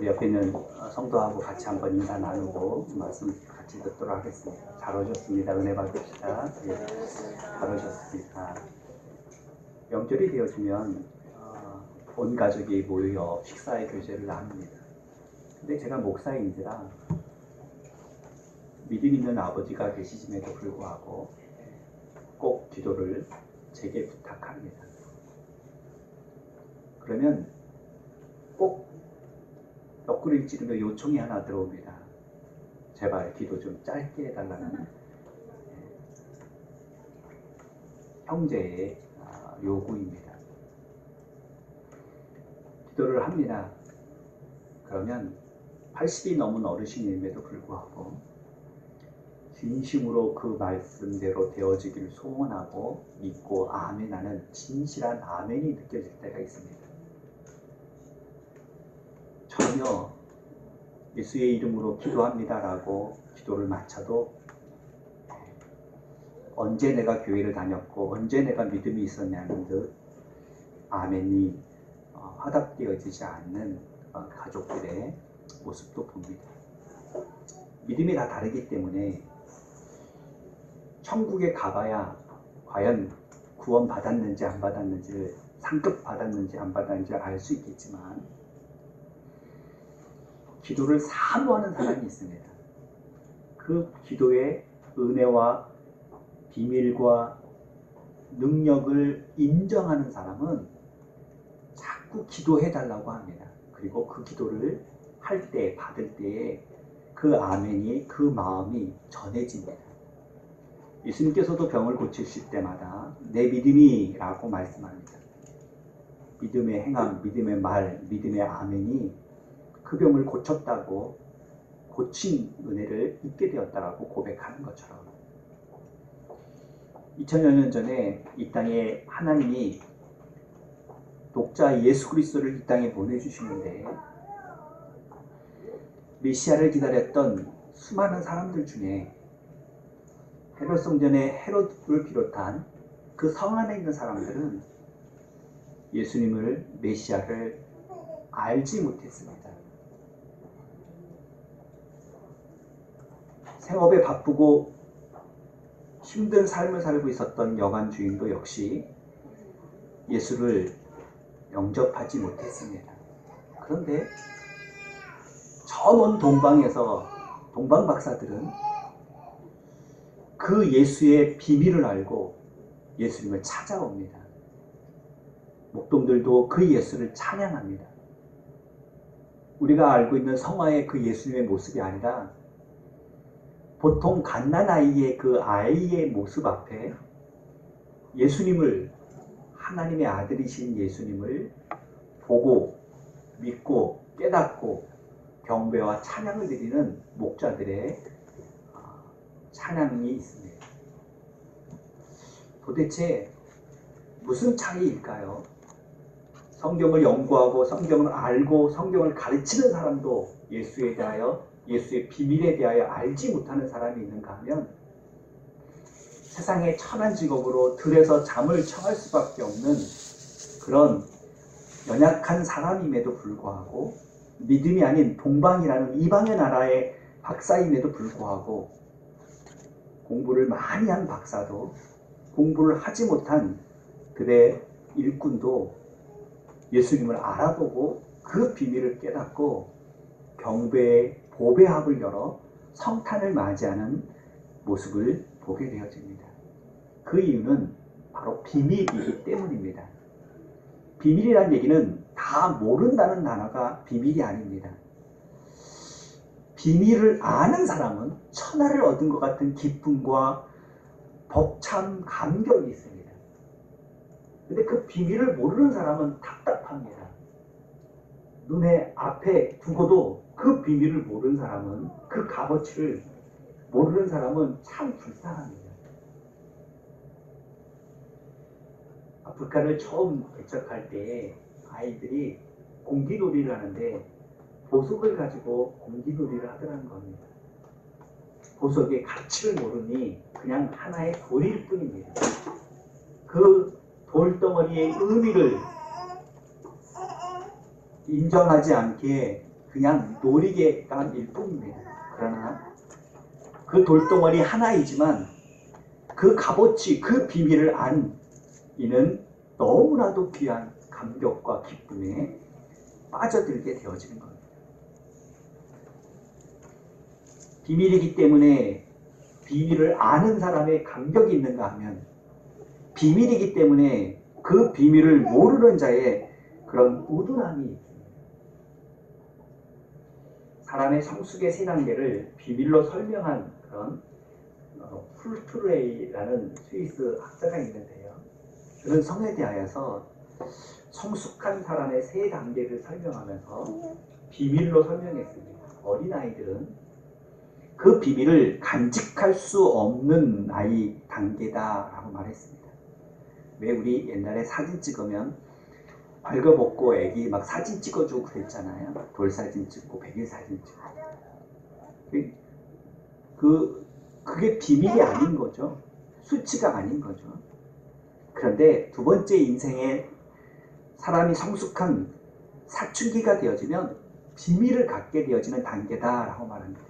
우리 옆에 있는 성도하고 같이 한번 인사 나누고 말씀 같이 듣도록 하겠습니다. 잘 오셨습니다. 은혜 받읍시다. 예, 잘 오셨습니다. 명절이 되어지면 온 가족이 모여 식사의 교제를 나눕니다. 근데 제가 목사인지라 믿음 있는 아버지가 계시짐에도 불구하고 꼭 기도를 제게 부탁합니다. 그러면 꼭 옆구리를 찌르며 요청이 하나 들어옵니다. 제발 기도 좀 짧게 해달라는 형제의 요구입니다. 기도를 합니다. 그러면 80이 넘은 어르신임에도 불구하고 진심으로 그 말씀대로 되어지기를 소원하고 믿고 아멘하는 진실한 아멘이 느껴질 때가 있습니다. 전혀 예수의 이름으로 기도합니다라고 기도를 마쳐도 언제 내가 교회를 다녔고 언제 내가 믿음이 있었냐는 듯 아멘이 화답되어지지 않는 가족들의 모습도 봅니다. 믿음이 다 다르기 때문에 천국에 가봐야 과연 구원 받았는지 안 받았는지를 상급 받았는지 안 받았는지를 알 수 있겠지만 기도를 사모하는 사람이 있습니다. 그 기도의 은혜와 비밀과 능력을 인정하는 사람은 자꾸 기도해달라고 합니다. 그리고 그 기도를 할 때, 받을 때에 그 아멘이, 그 마음이 전해집니다. 예수님께서도 병을 고치실 때마다 내 믿음이 라고 말씀합니다. 믿음의 행함, 믿음의 말, 믿음의 아멘이 그 병을 고쳤다고, 고친 은혜를 입게 되었다라고 고백하는 것처럼 2000여 년 전에 이 땅에 하나님이 독자 예수 그리스도를 이 땅에 보내주시는데 메시아를 기다렸던 수많은 사람들 중에 헤롯 성전의 헤롯을 비롯한 그 성 안에 있는 사람들은 예수님을 메시아를 알지 못했습니다. 생업에 바쁘고 힘든 삶을 살고 있었던 여관 주인도 역시 예수를 영접하지 못했습니다. 그런데 저 먼 동방에서 동방 박사들은 그 예수의 비밀을 알고 예수님을 찾아옵니다. 목동들도 그 예수를 찬양합니다. 우리가 알고 있는 성화의 그 예수님의 모습이 아니라 보통 갓난아이의 그 아이의 모습 앞에 예수님을, 하나님의 아들이신 예수님을 보고 믿고 깨닫고 경배와 찬양을 드리는 목자들의 찬양이 있습니다. 도대체 무슨 차이일까요? 성경을 연구하고 성경을 알고 성경을 가르치는 사람도 예수에 대하여, 예수의 비밀에 대하여 알지 못하는 사람이 있는가 하면 세상의 천한 직업으로 들에서 잠을 청할 수밖에 없는 그런 연약한 사람임에도 불구하고 믿음이 아닌 동방이라는 이방의 나라의 박사임에도 불구하고 공부를 많이 한 박사도 공부를 하지 못한 그의 일꾼도 예수님을 알아보고 그 비밀을 깨닫고 경배의 보배합을 열어 성탄을 맞이하는 모습을 보게 되어집니다. 그 이유는 바로 비밀이기 때문입니다. 비밀이란 얘기는 다 모른다는 단어가 비밀이 아닙니다. 비밀을 아는 사람은 천하를 얻은 것 같은 기쁨과 벅찬 감격이 있습니다. 근데 그 비밀을 모르는 사람은 답답합니다. 눈에 앞에 두고도 그 비밀을 모르는 사람은, 그 값어치를 모르는 사람은 참 불쌍합니다. 아프리카를 처음 개척할 때 아이들이 공기놀이를 하는데 보석을 가지고 공기놀이를 하더라는 겁니다. 보석의 가치를 모르니 그냥 하나의 돌일 뿐입니다. 그 돌덩어리의 의미를 인정하지 않기에 그냥 놀이개감일 뿐입니다. 그러나 그 돌덩어리 하나이지만 그 값어치, 그 비밀을 안 이는 너무나도 귀한 감격과 기쁨에 빠져들게 되어지는 겁니다. 비밀이기 때문에 비밀을 아는 사람의 감격이 있는가 하면 비밀이기 때문에 그 비밀을 모르는 자의 그런 우둔함이 있습니다. 사람의 성숙의 세 단계를 비밀로 설명한 그런 풀트레이라는 스위스 학자가 있는데요. 그는 성에 대하여서 성숙한 사람의 세 단계를 설명하면서 비밀로 설명했습니다. 어린아이들은 그 비밀을 간직할 수 없는 나이 단계다라고 말했습니다. 왜 우리 옛날에 사진 찍으면 벌거벗고 애기 막 사진 찍어주고 그랬잖아요. 돌사진 찍고 백일 사진 찍고. 그게 비밀이 아닌 거죠. 수치가 아닌 거죠. 그런데 두 번째 인생에 사람이 성숙한 사춘기가 되어지면 비밀을 갖게 되어지는 단계다라고 말합니다.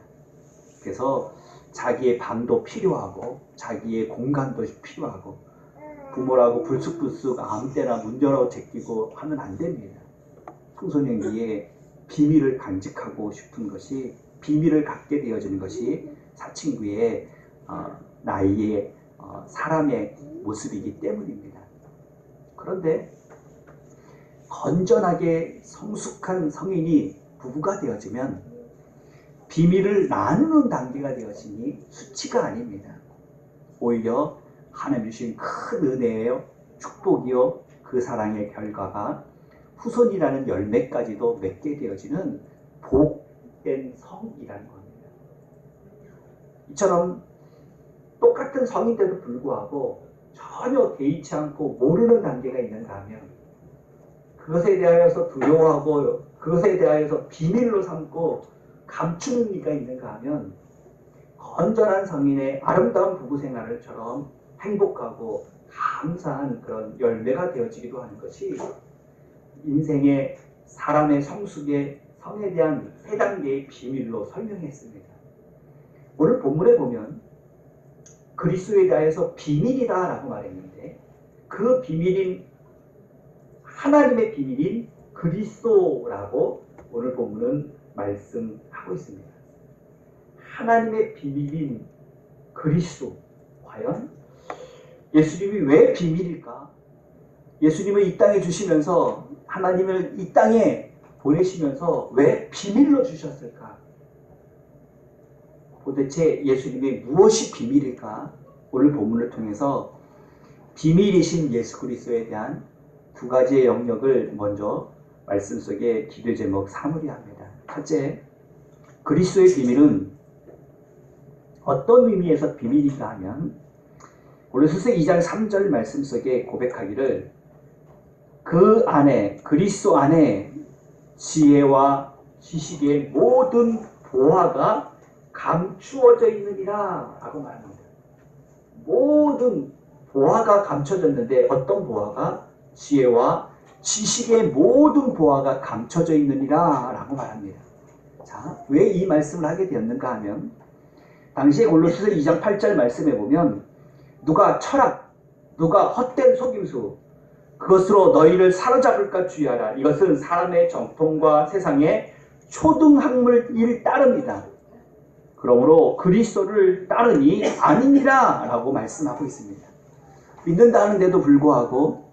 그래서 자기의 방도 필요하고 자기의 공간도 필요하고 부모라고 불쑥불쑥 아무 때나 문 열어 제끼고 하면 안 됩니다. 청소년기에 비밀을 간직하고 싶은 것이, 비밀을 갖게 되어지는 것이 사춘기의 나이의 사람의 모습이기 때문입니다. 그런데 건전하게 성숙한 성인이 부부가 되어지면 비밀을 나누는 단계가 되어지니 수치가 아닙니다. 오히려 하나님 주신 큰 은혜예요. 축복이요. 그 사랑의 결과가 후손이라는 열매까지도 맺게 되어지는 복된 성이라는 겁니다. 이처럼 똑같은 성인데도 불구하고 전혀 개의치 않고 모르는 단계가 있는가 하면 그것에 대하여서 두려워하고 그것에 대하여서 비밀로 삼고 감추는 이가 있는가 하면 건전한 성인의 아름다운 부부 생활을처럼 행복하고 감사한 그런 열매가 되어지기도 하는 것이 인생의 사람의 성숙의 성에 대한 세 단계의 비밀로 설명했습니다. 오늘 본문에 보면 그리스도에 대해서 비밀이다 라고 말했는데 그 비밀인 하나님의 비밀인 그리스도라고 오늘 본문은 말씀하고 있습니다. 하나님의 비밀인 그리스도, 과연 예수님이 왜 비밀일까? 예수님을 이 땅에 주시면서 하나님을 이 땅에 보내시면서 왜 비밀로 주셨을까? 도대체 예수님의 무엇이 비밀일까? 오늘 본문을 통해서 비밀이신 예수 그리스도에 대한 두 가지의 영역을 먼저 말씀 속에 기도 제목 삼으려 합니다. 첫째, 그리스도의 비밀은 어떤 의미에서 비밀인가 하면 고린도후서 2장 3절 말씀 속에 고백하기를 그 안에, 그리스도 안에 지혜와 지식의 모든 보화가 감추어져 있느니라 라고 말합니다. 모든 보화가 감춰졌는데 어떤 보화가? 지혜와 지식의 모든 보화가 감춰져 있느니라 라고 말합니다. 자, 왜 이 말씀을 하게 되었는가 하면 당시에 골로새서 2장 8절 말씀에 보면 누가 철학, 누가 헛된 속임수 그것으로 너희를 사로잡을까 주의하라. 이것은 사람의 정통과 세상의 초등학문일 따릅니다. 그러므로 그리스도를 따르니 아니니라 라고 말씀하고 있습니다. 믿는다 하는데도 불구하고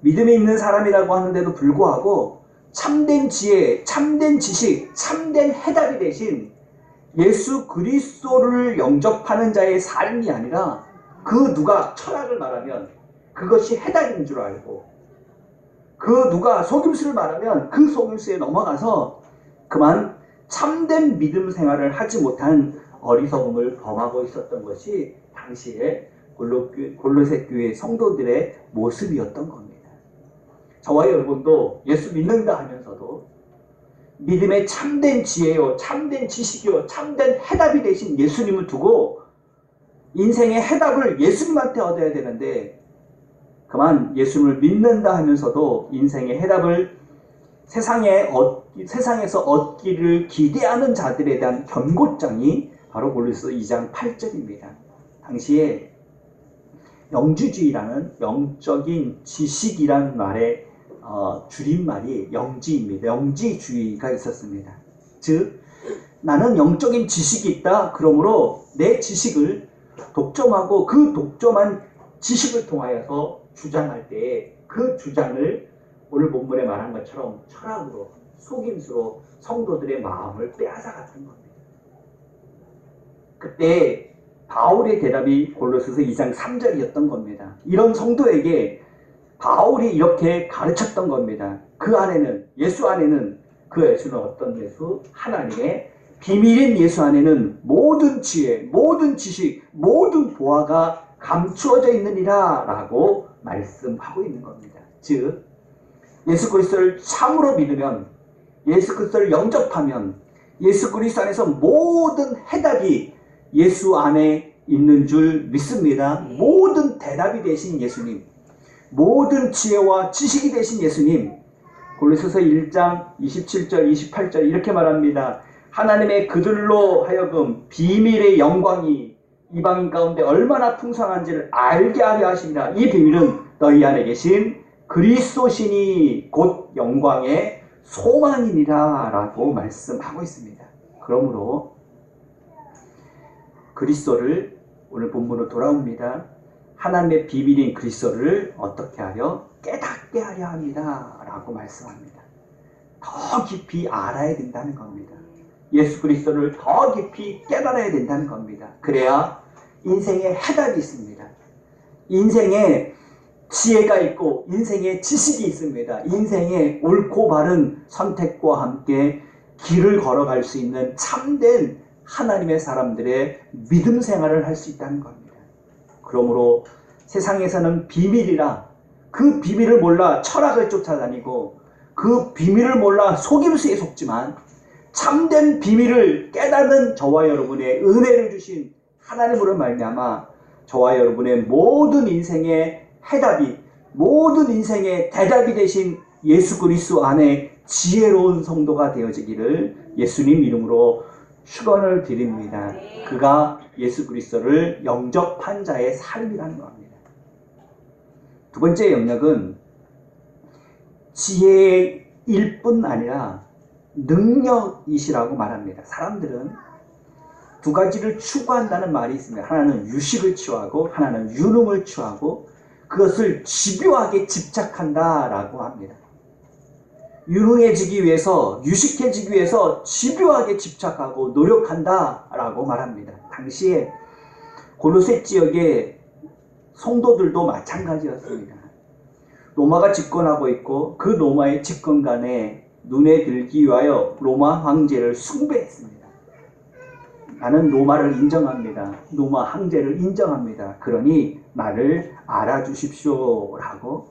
믿음이 있는 사람이라고 하는데도 불구하고 참된 지혜, 참된 지식, 참된 해답이 대신 예수 그리스도를 영접하는 자의 삶이 아니라 그 누가 철학을 말하면 그것이 해답인 줄 알고 그 누가 속임수를 말하면 그 속임수에 넘어가서 그만 참된 믿음 생활을 하지 못한 어리석음을 범하고 있었던 것이 당시에 골로새 교회 성도들의 모습이었던 겁니다. 저와 여러분도 예수 믿는다 하면서도 믿음의 참된 지혜요, 참된 지식이요, 참된 해답이 되신 예수님을 두고 인생의 해답을 예수님한테 얻어야 되는데 그만 예수님을 믿는다 하면서도 인생의 해답을 세상의 세상에서 얻기를 기대하는 자들에 대한 경고장이 바로 골로새서 2장 8절입니다. 당시에 영주주의라는 영적인 지식이란 말의 줄임말이 영지입니다. 영지주의가 있었습니다. 즉 나는 영적인 지식이 있다. 그러므로 내 지식을 독점하고 그 독점한 지식을 통하여서 주장할 때 그 주장을 오늘 본문에 말한 것처럼 철학으로 속임수로 성도들의 마음을 빼앗아갔던 겁니다. 그때 바울의 대답이 골로새서 2장 3절이었던 겁니다. 이런 성도에게 바울이 이렇게 가르쳤던 겁니다. 그 안에는 예수 안에는 그 예수는 어떤 예수? 하나님의 비밀인 예수 안에는 모든 지혜, 모든 지식, 모든 보화가 감추어져 있느니라 라고 말씀하고 있는 겁니다. 즉 예수 그리스도를 참으로 믿으면, 예수 그리스도를 영접하면 예수 그리스도 안에서 모든 해답이 예수 안에 있는 줄 믿습니다. 모든 대답이 되신 예수님, 모든 지혜와 지식이 되신 예수님. 골로새서 1장 27절 28절 이렇게 말합니다. 하나님의 그들로 하여금 비밀의 영광이 이방인 가운데 얼마나 풍성한지를 알게 하려 하십니다. 이 비밀은 너희 안에 계신 그리스도시니 곧 영광의 소망이니라 라고 말씀하고 있습니다. 그러므로 그리스도를 오늘 본문으로 돌아옵니다. 하나님의 비밀인 그리스도를 어떻게 하려? 깨닫게 하려 합니다 라고 말씀합니다. 더 깊이 알아야 된다는 겁니다. 예수 그리스도를 더 깊이 깨달아야 된다는 겁니다. 그래야 인생에 해답이 있습니다. 인생에 지혜가 있고 인생에 지식이 있습니다. 인생에 옳고 바른 선택과 함께 길을 걸어갈 수 있는 참된 하나님의 사람들의 믿음 생활을 할 수 있다는 겁니다. 그러므로 세상에서는 비밀이라 그 비밀을 몰라 철학을 쫓아다니고 그 비밀을 몰라 속임수에 속지만 참된 비밀을 깨닫는 저와 여러분의 은혜를 주신 하나님으로 말미암아 저와 여러분의 모든 인생의 해답이, 모든 인생의 대답이 되신 예수 그리스도 안에 지혜로운 성도가 되어지기를 예수님 이름으로 축원을 드립니다. 그가 예수 그리스도를 영접한 자의 삶이라는 겁니다. 두 번째 영역은 지혜일 뿐 아니라 능력이시라고 말합니다. 사람들은 두 가지를 추구한다는 말이 있습니다. 하나는 유식을 취하고 하나는 유능을 취하고 그것을 집요하게 집착한다라고 합니다. 유능해지기 위해서, 유식해지기 위해서 집요하게 집착하고 노력한다라고 말합니다. 당시에 골로새 지역의 성도들도 마찬가지였습니다. 로마가 집권하고 있고 그 로마의 집권간에 눈에 들기 위하여 로마 황제를 숭배했습니다. 나는 로마를 인정합니다. 로마 황제를 인정합니다. 그러니 나를 알아주십시오 라고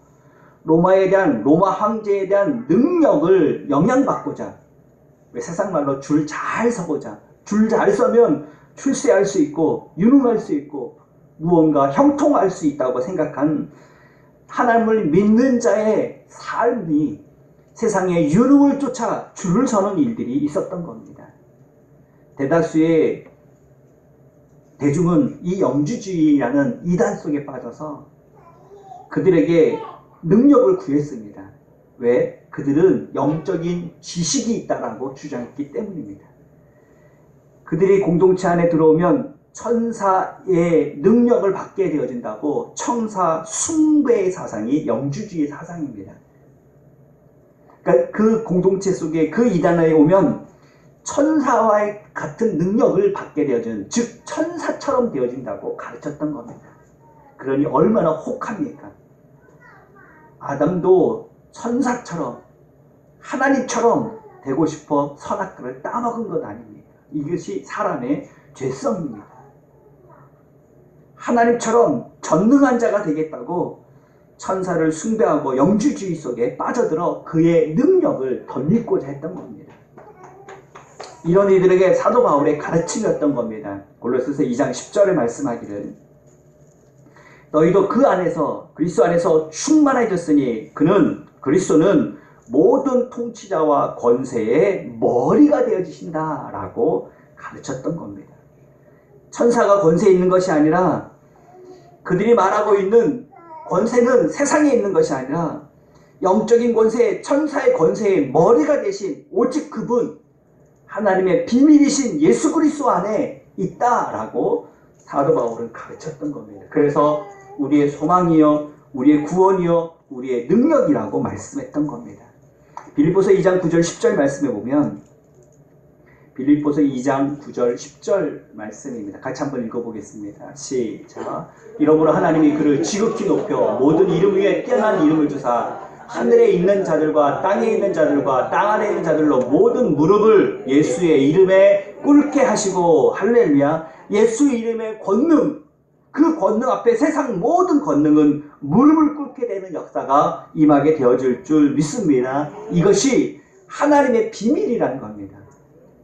로마 황제에 대한 능력을 영향받고자, 왜 세상 말로 줄 잘 서고자, 줄 잘 서면 출세할 수 있고 유능할 수 있고 무언가 형통할 수 있다고 생각한 하나님을 믿는 자의 삶이 세상에 유능을 쫓아 줄을 서는 일들이 있었던 겁니다. 대다수의 대중은 이 영주주의라는 이단 속에 빠져서 그들에게 능력을 구했습니다. 왜? 그들은 영적인 지식이 있다라고 주장했기 때문입니다. 그들이 공동체 안에 들어오면 천사의 능력을 받게 되어진다고 천사 숭배의 사상이 영주주의 사상입니다. 그러니까 그 공동체 속에 그 이단에 오면 천사와 같은 능력을 받게 되어진, 즉 천사처럼 되어진다고 가르쳤던 겁니다. 그러니 얼마나 혹합니까? 아담도 천사처럼 하나님처럼 되고 싶어 선악과를 따먹은 것 아닙니까? 이것이 사람의 죄성입니다. 하나님처럼 전능한 자가 되겠다고 천사를 숭배하고 영주주의 속에 빠져들어 그의 능력을 덧입고자 했던 겁니다. 이런 이들에게 사도 바울의 가르침이었던 겁니다. 골로새서 2장 10절에 말씀하기를 너희도 그 안에서 그리스도 안에서 충만해졌으니 그리스도는 모든 통치자와 권세의 머리가 되어지신다라고 가르쳤던 겁니다. 천사가 권세에 있는 것이 아니라 그들이 말하고 있는 권세는 세상에 있는 것이 아니라 영적인 권세, 천사의 권세의 머리가 되신 오직 그분, 하나님의 비밀이신 예수 그리스도 안에 있다라고 사도 바울은 가르쳤던 겁니다. 그래서 우리의 소망이요, 우리의 구원이요, 우리의 능력이라고 말씀했던 겁니다. 빌립보서 2장 9절 10절 말씀해 보면, 빌립보서 2장 9절 10절 말씀입니다. 같이 한번 읽어보겠습니다. 시작. 이러므로 하나님이 그를 지극히 높여 모든 이름 위에 뛰어난 이름을 주사 하늘에 있는 자들과 땅에 있는 자들과 땅 아래에 있는 자들로 모든 무릎을 예수의 이름에 꿇게 하시고, 할렐루야, 예수 이름의 권능, 그 권능 앞에 세상 모든 권능은 무릎을 꿇게 되는 역사가 임하게 되어질 줄 믿습니다. 이것이 하나님의 비밀이라는 겁니다.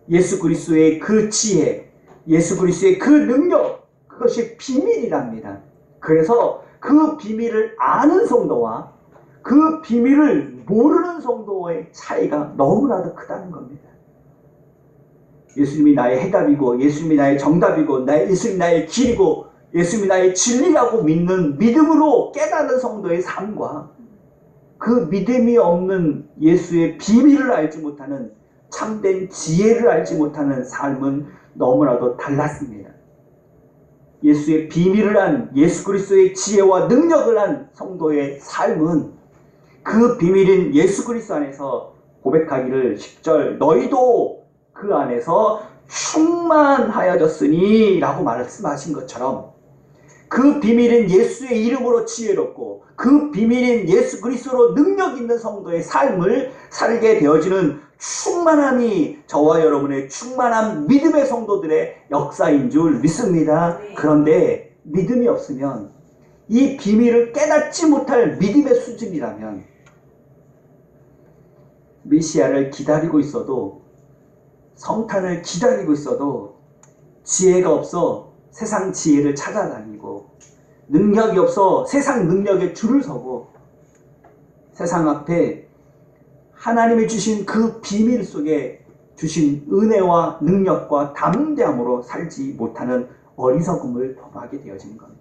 예수 그리스도의 그 지혜, 예수 그리스도의 그 능력, 그것이 비밀이랍니다. 그래서 그 비밀을 아는 성도와 그 비밀을 모르는 성도의 차이가 너무나도 크다는 겁니다. 예수님이 나의 해답이고, 예수님이 나의 정답이고, 예수님이 나의 길이고, 예수님이 나의 진리라고 믿는 믿음으로 깨닫는 성도의 삶과 그 믿음이 없는 예수의 비밀을 알지 못하는, 참된 지혜를 알지 못하는 삶은 너무나도 달랐습니다. 예수의 비밀을 한, 예수 그리스도의 지혜와 능력을 한 성도의 삶은 그 비밀인 예수 그리스도 안에서 고백하기를 10절 너희도 그 안에서 충만하여졌으니 라고 말씀하신 것처럼, 그 비밀인 예수의 이름으로 지혜롭고 그 비밀인 예수 그리스도로 능력 있는 성도의 삶을 살게 되어지는 충만함이 저와 여러분의 충만한 믿음의 성도들의 역사인 줄 믿습니다. 그런데 믿음이 없으면, 이 비밀을 깨닫지 못할 믿음의 수준이라면, 메시아를 기다리고 있어도, 성탄을 기다리고 있어도 지혜가 없어 세상 지혜를 찾아다니고, 능력이 없어 세상 능력에 줄을 서고, 세상 앞에 하나님이 주신 그 비밀 속에 주신 은혜와 능력과 담대함으로 살지 못하는 어리석음을 범하게 되어지는 겁니다.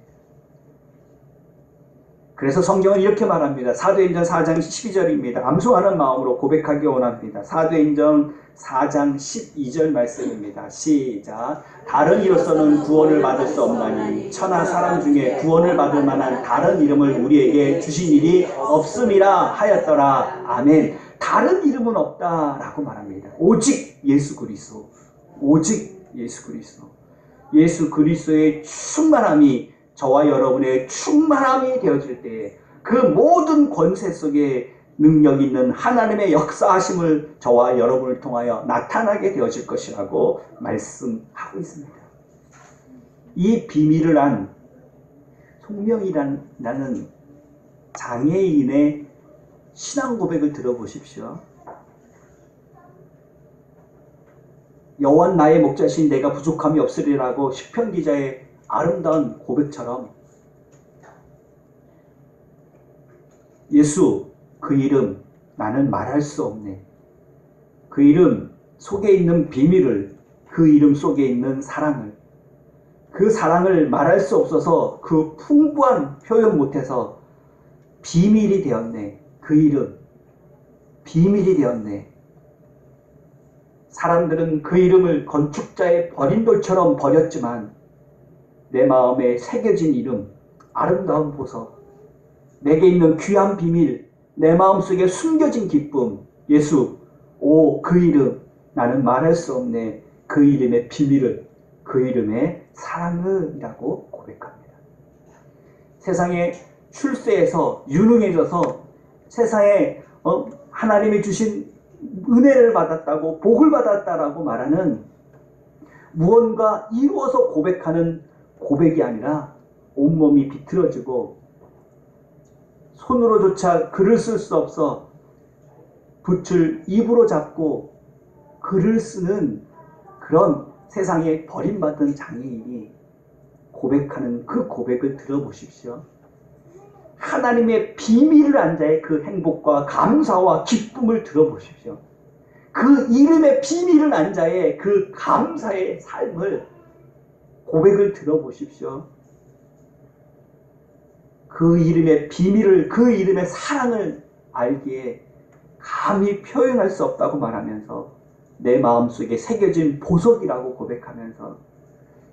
그래서 성경은 이렇게 말합니다. 사도행전 4장 12절입니다. 암송하는 마음으로 고백하기 원합니다. 사도행전 4장 12절 말씀입니다. 시작. 다른 이로서는 구원을 받을 수 없나니 천하 사람 중에 구원을 받을 만한 다른 이름을 우리에게 주신 일이 없음이라 하였더라. 아멘. 다른 이름은 없다라고 말합니다. 오직 예수 그리스도, 오직 예수 그리스도. 예수 그리스도의 충만함이 저와 여러분의 충만함이 되어질 때에 그 모든 권세 속에 능력 있는 하나님의 역사하심을 저와 여러분을 통하여 나타나게 되어질 것이라고 말씀하고 있습니다. 이 비밀을 안 송명이라는 장애인의 신앙 고백을 들어보십시오. 여호와는 나의 목자신 내가 부족함이 없으리라고 시편 기자의 아름다운 고백처럼, 예수 그 이름 나는 말할 수 없네. 그 이름 속에 있는 비밀을, 그 이름 속에 있는 사랑을, 그 사랑을 말할 수 없어서 그 풍부한 표현 못해서 비밀이 되었네. 그 이름 비밀이 되었네. 사람들은 그 이름을 건축자의 버린 돌처럼 버렸지만 내 마음에 새겨진 이름, 아름다운 보석, 내게 있는 귀한 비밀, 내 마음속에 숨겨진 기쁨, 예수, 오 그 이름 나는 말할 수 없네. 그 이름의 비밀을, 그 이름의 사랑을이라고 고백합니다. 세상에 출세해서 유능해져서 세상에 하나님이 주신 은혜를 받았다고, 복을 받았다라고 말하는, 무언가 이루어서 고백하는 고백이 아니라 온몸이 비틀어지고 손으로조차 글을 쓸 수 없어 붓을 입으로 잡고 글을 쓰는 그런 세상에 버림받은 장애인이 고백하는 그 고백을 들어보십시오. 하나님의 비밀을 안 자의 그 행복과 감사와 기쁨을 들어보십시오. 그 이름의 비밀을 안 자의 그 감사의 삶을, 고백을 들어보십시오. 그 이름의 비밀을, 그 이름의 사랑을 알기에 감히 표현할 수 없다고 말하면서, 내 마음속에 새겨진 보석이라고 고백하면서,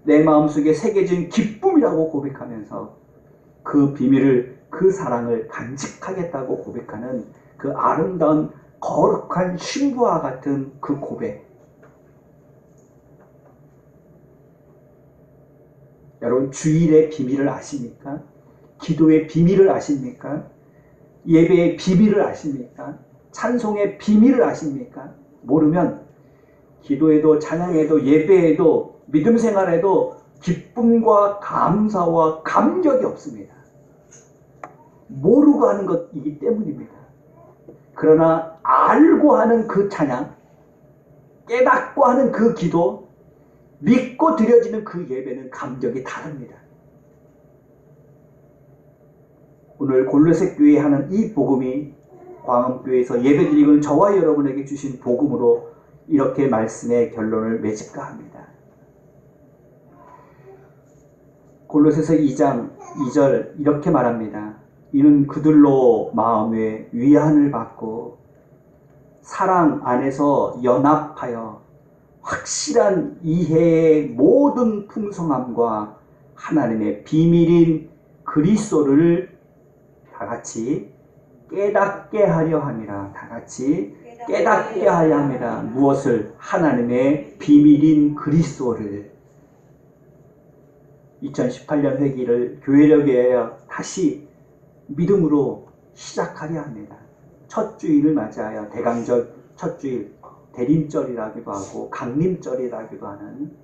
내 마음속에 새겨진 기쁨이라고 고백하면서 그 비밀을, 그 사랑을 간직하겠다고 고백하는 그 아름다운 거룩한 신부와 같은 그 고백. 여러분, 주일의 비밀을 아십니까? 기도의 비밀을 아십니까? 예배의 비밀을 아십니까? 찬송의 비밀을 아십니까? 모르면 기도에도 찬양에도 예배에도 믿음 생활에도 기쁨과 감사와 감격이 없습니다. 모르고 하는 것이기 때문입니다. 그러나 알고 하는 그 찬양, 깨닫고 하는 그 기도, 믿고 드려지는 그 예배는 감격이 다릅니다. 오늘 골로새 교회에 하는 이 복음이 광음교회에서 예배드리는 저와 여러분에게 주신 복음으로 이렇게 말씀의 결론을 맺을까 합니다. 골로새서 2장 2절 이렇게 말합니다. 이는 그들로 마음의 위안을 받고 사랑 안에서 연합하여 확실한 이해의 모든 풍성함과 하나님의 비밀인 그리스도를 다같이 깨닫게 하려 함이라. 다같이 깨닫게 하려 함이라. 무엇을? 하나님의 비밀인 그리스도를. 2018년 회기를 교회를 위하여 다시 믿음으로 시작하려 합니다. 첫 주일을 맞이하여 대강절 첫 주일, 대림절이라기도 하고 강림절이라기도 하는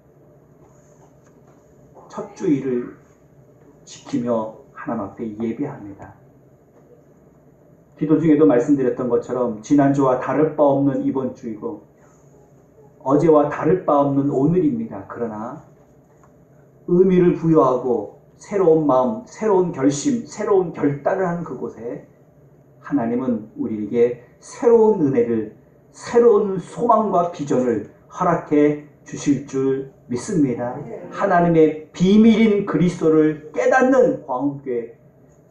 첫 주일을 지키며 하나님 앞에 예배합니다. 기도 중에도 말씀드렸던 것처럼 지난주와 다를 바 없는 이번 주이고 어제와 다를 바 없는 오늘입니다. 그러나 의미를 부여하고 새로운 마음, 새로운 결심, 새로운 결단을 하는 그곳에 하나님은 우리에게 새로운 은혜를, 새로운 소망과 비전을 허락해 주실 줄 믿습니다. 하나님의 비밀인 그리스도를 깨닫는 광음교회,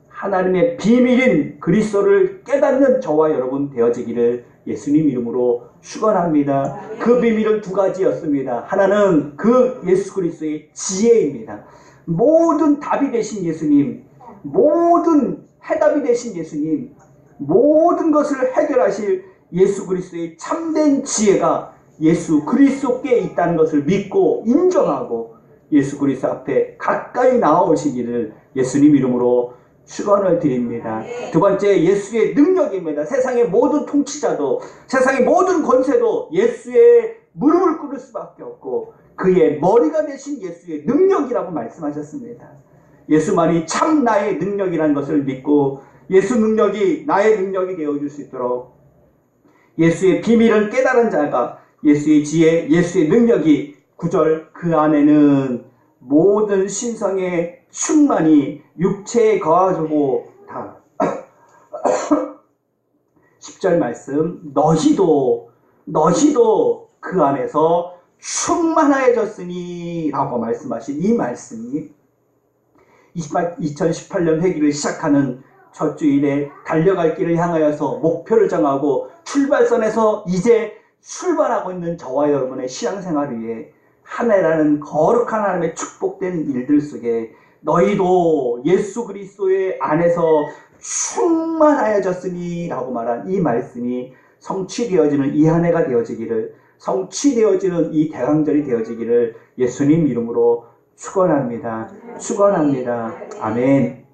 하나님의 비밀인 그리스도를 깨닫는 저와 여러분 되어지기를 예수님 이름으로 축원합니다. 그 비밀은 두 가지였습니다. 하나는 그 예수 그리스도의 지혜입니다. 모든 답이 되신 예수님, 모든 해답이 되신 예수님, 모든 것을 해결하실 예수 그리스도의 참된 지혜가 예수 그리스도께 있다는 것을 믿고 인정하고 예수 그리스도 앞에 가까이 나아오시기를 예수님 이름으로 축원을 드립니다. 두 번째, 예수의 능력입니다. 세상의 모든 통치자도, 세상의 모든 권세도 예수의 무릎을 꿇을 수밖에 없고 그의 머리가 되신 예수의 능력이라고 말씀하셨습니다. 예수만이 참 나의 능력이라는 것을 믿고 예수 능력이 나의 능력이 되어줄 수 있도록 예수의 비밀을 깨달은 자가 예수의 지혜, 예수의 능력이 9절 그 안에는 모든 신성의 충만이 육체에 거하고 다 10절 말씀 너희도 그 안에서 충만하여졌으니 라고 말씀하신 이 말씀이 2018년 회기를 시작하는 첫 주일에 달려갈 길을 향하여서 목표를 정하고 출발선에서 이제 출발하고 있는 저와 여러분의 신앙생활을 위해 한 해라는 거룩한 하나님의 축복된 일들 속에 너희도 예수 그리스도의 안에서 충만하여졌으니 라고 말한 이 말씀이 성취되어지는 이 한 해가 되어지기를, 성취되어지는 이 대강절이 되어지기를 예수님 이름으로 축원합니다. 축원합니다. 아멘.